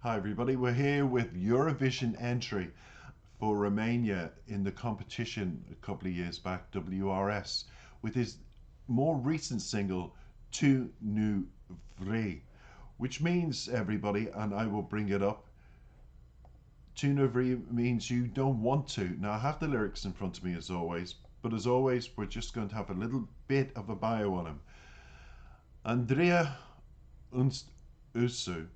Hi everybody, we're here with Eurovision entry for Romania in the competition a couple of years back, WRS, with his more recent single, Tu Nu Vrei, which means, everybody, and I will bring it up, Tu Nu Vrei means you don't want to. Now I have the lyrics in front of me as always, but as always we're just going to have a little bit of a bio on him. Andreea Unstu,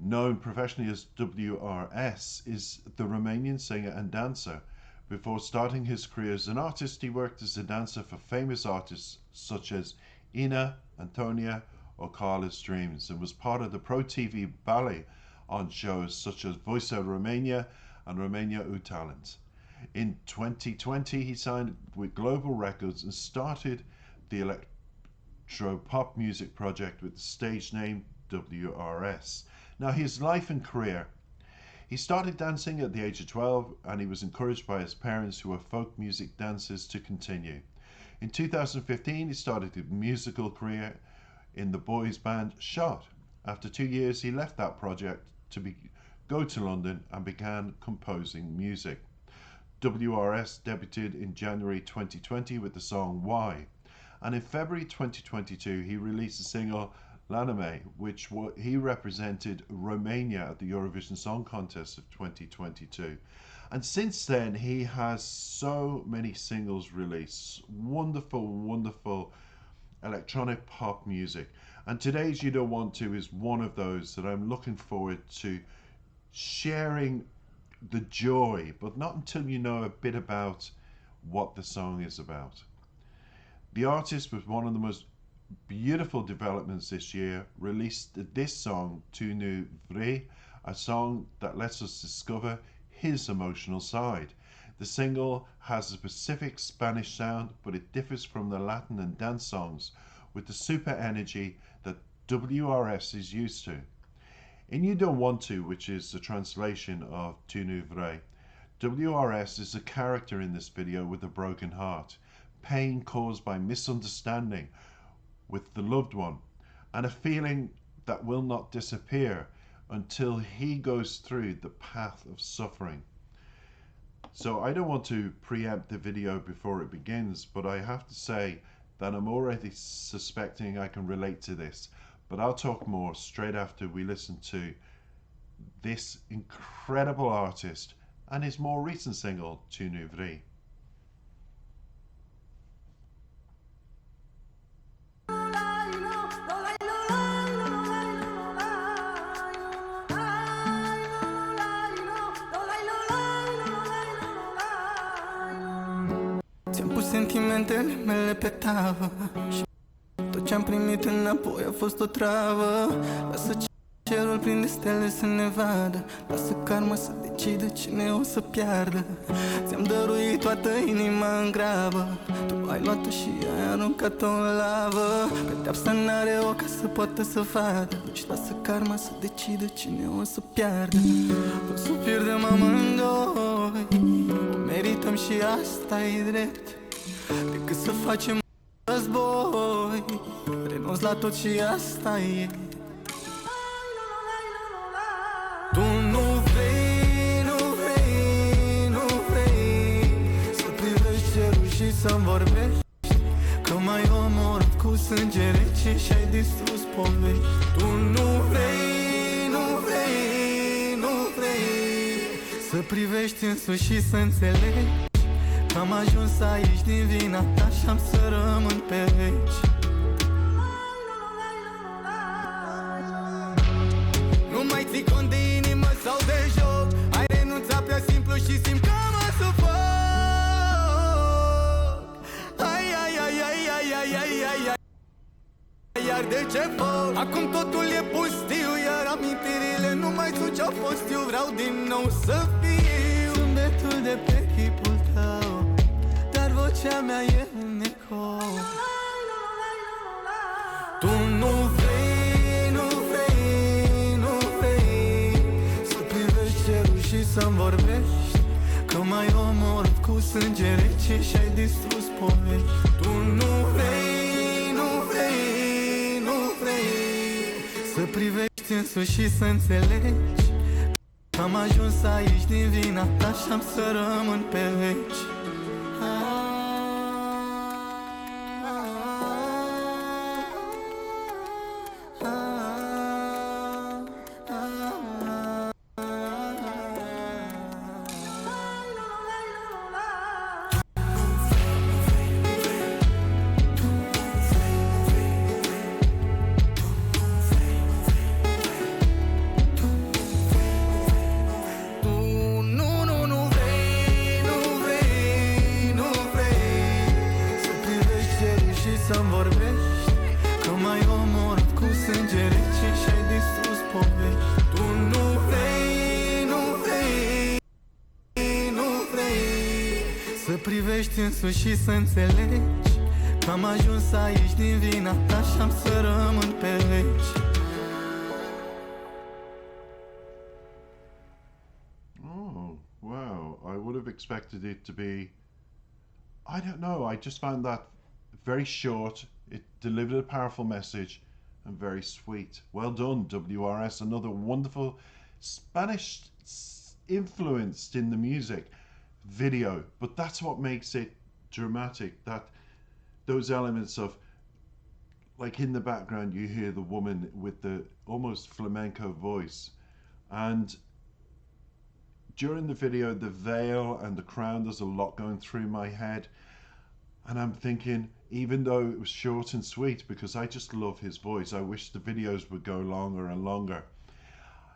known professionally as WRS, is the Romanian singer and dancer. Before starting his career as an artist, he worked as a dancer for famous artists such as Ina, Antonia or Carla's Dreams, and was part of the Pro TV ballet on shows such as Voice of Romania and Romania U Talent. In 2020, he signed with Global Records and started the electro pop music project with the stage name WRS. Now, his life and career. He started dancing at the age of 12 and he was encouraged by his parents, who were folk music dancers, to continue. In 2015, he started a musical career in the boys band Shot. After 2 years, he left that project to go to London and began composing music. WRS debuted in January 2020 with the song Why, and in February 2022 he released a single Laname, which he represented Romania at the Eurovision Song Contest of 2022. And since then he has so many singles released, wonderful electronic pop music, and today's You Don't Want To is one of those that I'm looking forward to sharing the joy, but not until you know a bit about what the song is about. The artist, with one of the most beautiful developments this year, released this song, Tu Nu Vrei, a song that lets us discover his emotional side. The single has a specific Spanish sound, but it differs from the Latin and dance songs with the super energy that WRS is used to. In You Don't Want To, which is the translation of Tu Nu Vrei, WRS is a character in this video with a broken heart, pain caused by misunderstanding with the loved one, and a feeling that will not disappear until he goes through the path of suffering. So I don't want to preempt the video before it begins, but I have to say that I'm already suspecting I can relate to this, but I'll talk more straight after we listen to this incredible artist and his more recent single, Tu Nu Vrei. Ți-am pus sentimentele mele pe tavă și tot ce-am primit înapoi a fost o travă. Lasă cerul plin de stele să ne vadă, lasă karma să decidă cine o să piardă. Ți-am dăruit toată inima în grabă, tu ai luat-o și ai aruncat-o în lavă. Pedeapsa n-are o ca să poată să vadă, deci lasă karma să decidă cine o să piardă. O să pierdem amândoi, o merităm și asta e drept, decât să facem război. Renunț la tot și asta e. Tu nu vrei, nu vrei, nu vrei să privești cerul și să-mi vorbești că m-ai omorât cu sânge rece și ai distrus povești. Tu nu vrei, nu vrei, nu vrei să privești în sus și să înțelegi că am ajuns aici din vina ta și am să rămân pe veci. Nu mai ții cont de inimă sau de joc, ai renunțat prea simplu și simt că mă sufoc. Ai, ai, ai, ai, ai, ai, ai, ai, ai. Iar de ce foc? Acum totul e pustiu, iar amintirile nu mai sunt ce-au fost. Eu vreau din nou să fiu zâmbetul de pe chipul tău, dar vocea mea e un eco. Tu nu vrei, nu vrei, nu vrei să privești cerul și să-mi vorbești că m-ai omorât cu sânge rece și ai distrus povești. Tu nu vrei, nu vrei, nu vrei să privești în sus și să înțelegi că am ajuns aici din vina ta și-am să rămân pe veci. Să-mi vorbești că m-ai omorât cu sânge rece și-ai distrus povești. Tu nu vrei, nu vrei, nu vrei să privești în sus și să înțelegi că am ajuns aici din vina ta și-am să rămân pe veci. Oh, wow. I would have expected it to be, I don't know, I just found that very short. It delivered a powerful message and very sweet. Well done, WRS. Another wonderful Spanish influenced in the music video, but that's what makes it dramatic. That those elements of, like, in the background you hear the woman with the almost flamenco voice, and during the video the veil and the crown, there's a lot going through my head. And I'm thinking, even though it was short and sweet, because I just love his voice, I wish the videos would go longer and longer.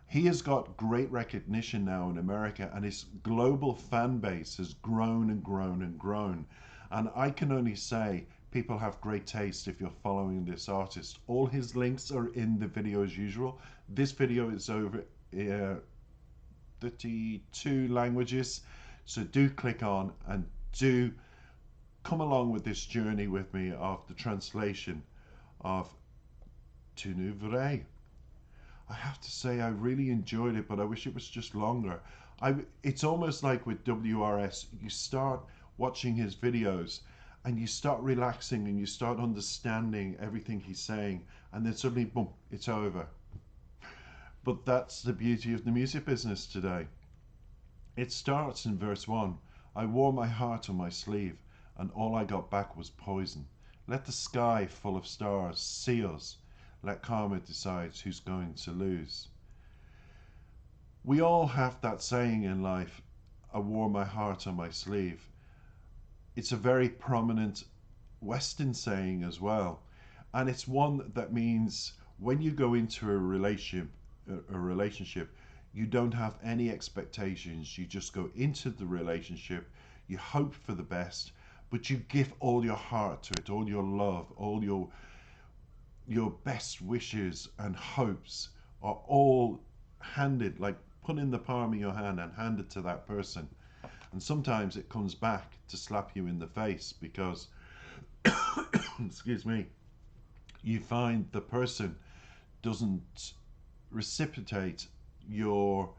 He has got great recognition now in America, and his global fan base has grown and grown and grown. And I can only say people have great taste if you're following this artist. All his links are in the video as usual. This video is over 32 languages, so do click on and do come along with this journey with me of the translation of Tu ne vrai. I have to say I really enjoyed it, but I wish it was just longer. It's almost like with WRS, you start watching his videos and you start relaxing and you start understanding everything he's saying, and then suddenly, boom, it's over. But that's the beauty of the music business today. It starts in verse 1. I wore my heart on my sleeve, and all I got back was poison. Let the sky full of stars see us. Let karma decide who's going to lose. We all have that saying in life, I wore my heart on my sleeve. It's a very prominent Western saying as well. And it's one that means when you go into a relationship, you don't have any expectations. You just go into the relationship, you hope for the best, but you give all your heart to it, all your love, all your best wishes and hopes are all handed, like put in the palm of your hand and hand it to that person. And sometimes it comes back to slap you in the face because, excuse me, you find the person doesn't reciprocate your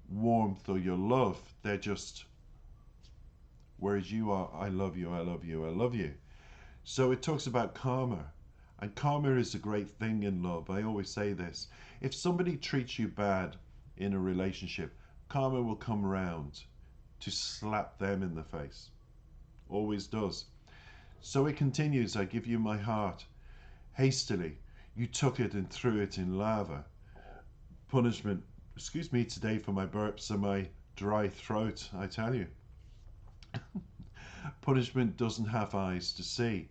warmth or your love. They're just, whereas you are, I love you, I love you, I love you. So it talks about karma. And karma is a great thing in love. I always say this. If somebody treats you bad in a relationship, karma will come around to slap them in the face. Always does. So it continues, I give you my heart. Hastily, you took it and threw it in lava. Punishment, excuse me today for my burps and my dry throat, I tell you. Punishment doesn't have eyes to see.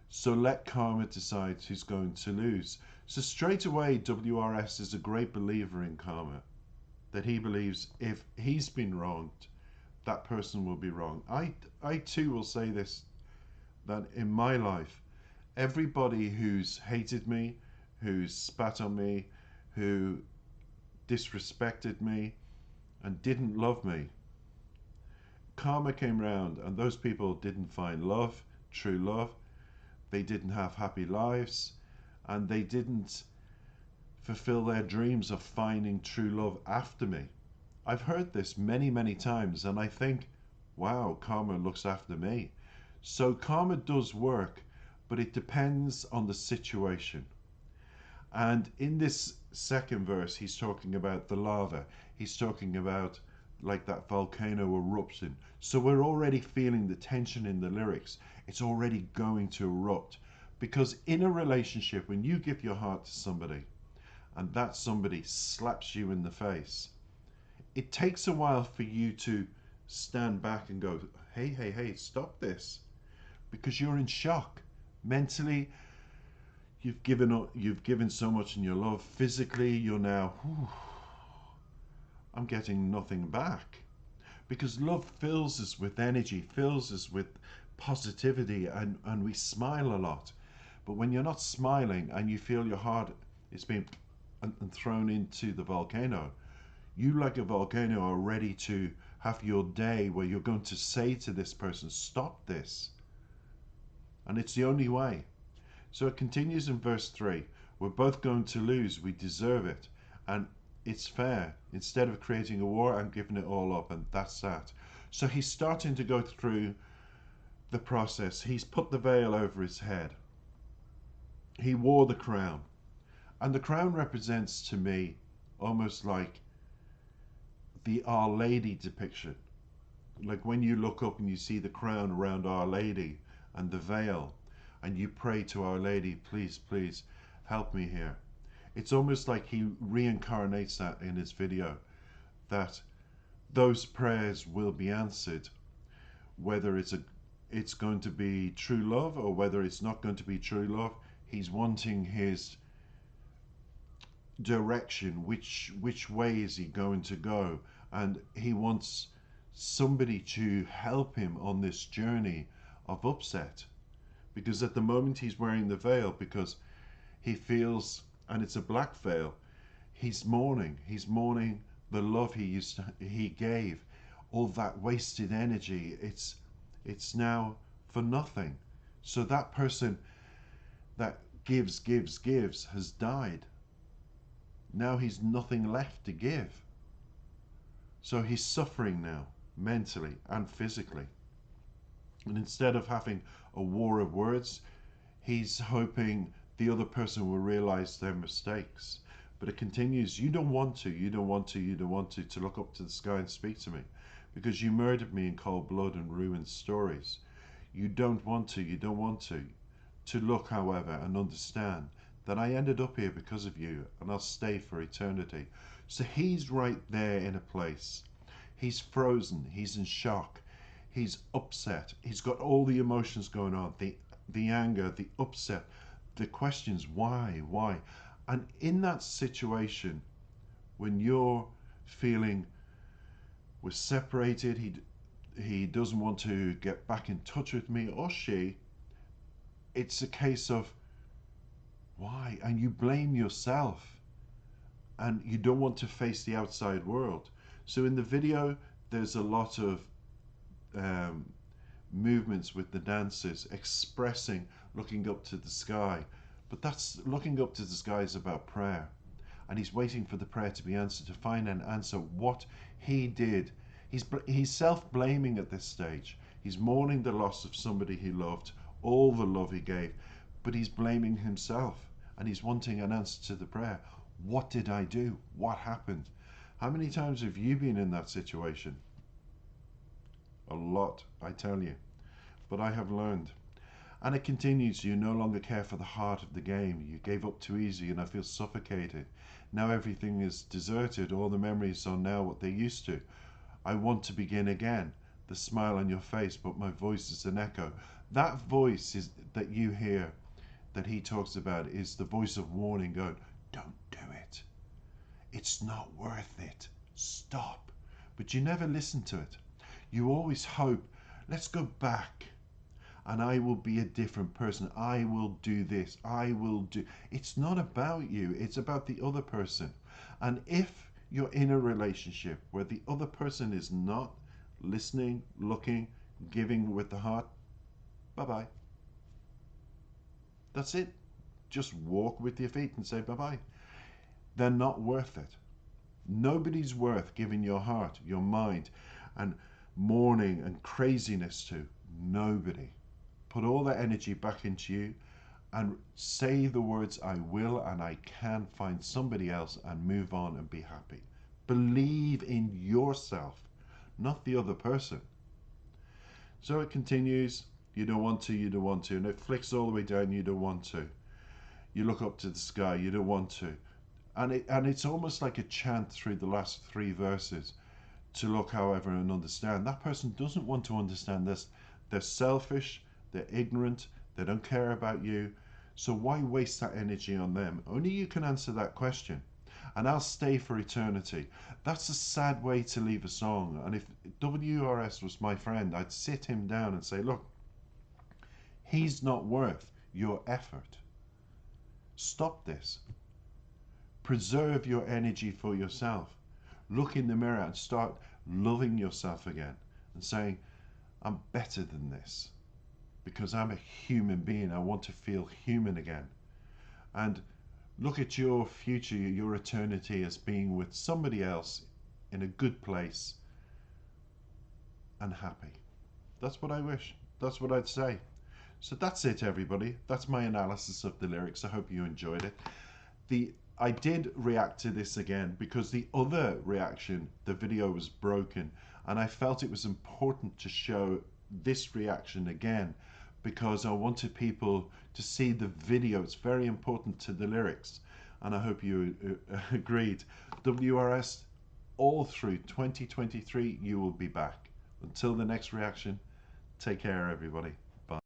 So let karma decide who's going to lose. So straight away, WRS is a great believer in karma. That he believes if he's been wronged, that person will be wrong. I too will say this, that in my life, everybody who's hated me, who's spat on me, who disrespected me and didn't love me, karma came round and those people didn't find love, true love. They didn't have happy lives, and they didn't fulfill their dreams of finding true love after me. I've heard this many, many times, and I think, wow, karma looks after me. So karma does work, but it depends on the situation. And in this second verse, he's talking about the lava. He's talking about like that volcano erupting. So we're already feeling the tension in the lyrics. It's already going to erupt. Because in a relationship, when you give your heart to somebody and that somebody slaps you in the face, it takes a while for you to stand back and go, hey, hey, hey, stop this. Because you're in shock. Mentally, you've given so much in your love. Physically, you're now, whew, I'm getting nothing back. Because love fills us with energy, fills us with positivity, and we smile a lot. But when you're not smiling and you feel your heart is being and thrown into the volcano, you, like a volcano, are ready to have your day where you're going to say to this person, stop this. And it's the only way. So it continues in verse 3. We're both going to lose. We deserve it. And it's fair. Instead of creating a war, I'm giving it all up. And that's that. So he's starting to go through the process. He's put the veil over his head. He wore the crown. And the crown represents to me almost like the Our Lady depiction. Like when you look up and you see the crown around Our Lady and the veil, and you pray to Our Lady, please, please help me here. It's almost like he reincarnates that in his video, that those prayers will be answered, whether it's going to be true love or whether it's not going to be true love. He's wanting his direction, which way is he going to go, and he wants somebody to help him on this journey of upset. Because at the moment he's wearing the veil because he feels, and it's a black veil, he's mourning the love he gave, all that wasted energy. It's now for nothing. So that person that gives has died. Now he's nothing left to give. So he's suffering now, mentally and physically. And instead of having a war of words, he's hoping the other person will realize their mistakes. But it continues, you don't want to look up to the sky and speak to me, because you murdered me in cold blood and ruined stories. You don't want to look, however, and understand that I ended up here because of you, and I'll stay for eternity. So he's right there in a place. He's frozen, he's in shock, he's upset, he's got all the emotions going on, the anger, the upset, the questions, why? And in that situation, when you're feeling we're separated, he doesn't want to get back in touch with me, or she, it's a case of why? And you blame yourself, and you don't want to face the outside world. So in the video, there's a lot of movements with the dancers expressing looking up to the sky. But that's looking up to the sky is about prayer. And he's waiting for the prayer to be answered, to find and answer what he did. He's self-blaming at this stage. He's mourning the loss of somebody he loved, all the love he gave, but he's blaming himself, and he's wanting an answer to the prayer. What did I do? What happened? How many times have you been in that situation? A lot, I tell you. But I have learned. And it continues, you no longer care for the heart of the game. You gave up too easy and I feel suffocated. Now everything is deserted. All the memories are now what they used to. I want to begin again. The smile on your face, but my voice is an echo. That voice is that you hear, that he talks about, is the voice of warning going, don't do it. It's not worth it. Stop. But you never listen to it. You always hope, let's go back and I will be a different person. I will do this. I will do. It's not about you. It's about the other person. And if you're in a relationship where the other person is not listening, looking, giving with the heart, bye-bye. That's it. Just walk with your feet and say bye-bye. They're not worth it. Nobody's worth giving your heart, your mind, and mourning and craziness to. Nobody. Put all that energy back into you and say the words, I will and I can find somebody else, and move on and be happy. Believe in yourself, not the other person. So it continues, you don't want to, you don't want to, and it flicks all the way down, you don't want to. You look up to the sky, you don't want to. And it's almost like a chant through the last 3 verses. To look, however, and understand. That person doesn't want to understand this. They're selfish, they're ignorant, they don't care about you. So why waste that energy on them? Only you can answer that question. And I'll stay for eternity. That's a sad way to leave a song. And if WRS was my friend, I'd sit him down and say, look, he's not worth your effort. Stop this. Preserve your energy for yourself. Look in the mirror and start loving yourself again and saying, I'm better than this because I'm a human being. I want to feel human again. And look at your future, your eternity, as being with somebody else in a good place and happy. That's what I wish. That's what I'd say. So that's it, everybody. That's my analysis of the lyrics. I hope you enjoyed it. I did react to this again because the other reaction, the video was broken, and I felt it was important to show this reaction again because I wanted people to see the video. It's very important to the lyrics, and I hope you agreed. WRS, all through 2023, you will be back. Until the next reaction, take care, everybody.